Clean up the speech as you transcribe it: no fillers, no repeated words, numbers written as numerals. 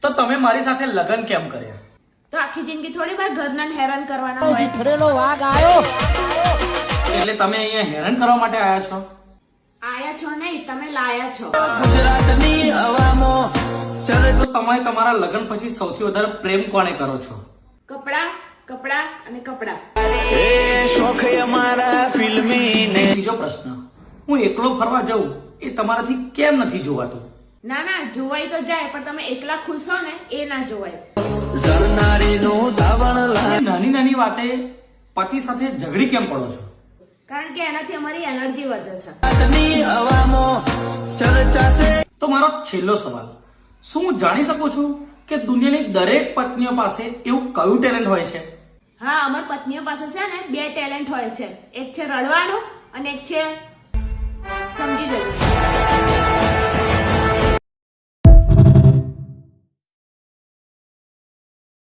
તો તમે મારી સાથે લગ્ન કેમ કર્યા? તો આખી જિંદગી થોડી વાર ઘરના હેરાન કરવાના હોય. વિખરેલો વાઘ આવ્યો. એટલે તમે અહીંયા હેરાન કરવા માટે આવ્યા છો? આયા છો નહીં, તમે લાયા છો. તો તમે તમારા લગ્ન પછી સૌથી વધારે પ્રેમ કોને કરો છો? કપડા કપડા અને કપડા. બીજો પ્રશ્ન, હું એકલો ફરવા જાઉં એ તમારાથી કેમ નથી જોવાતું? ના ના, જોવાય તો જાય, પણ તમે એકલા ખુશ હો ને એ ના જોવાય. નાની નાની વાતે પતિ સાથે ઝઘડી કેમ પડો છો? કારણ કે એનાથી અમારી એનર્જી વધે છે. તો મારો છેલ્લો સવાલ, શું હું જાણી શકું છું કે દુનિયાની દરેક પત્નીઓ પાસે એવું કયું ટેલેન્ટ હોય છે? હા, અમાર પત્નીઓ પાસે છે ને 2 ટેલેન્ટ હોય છે. એક છે રડવાનું અને એક છે સમજી જવું.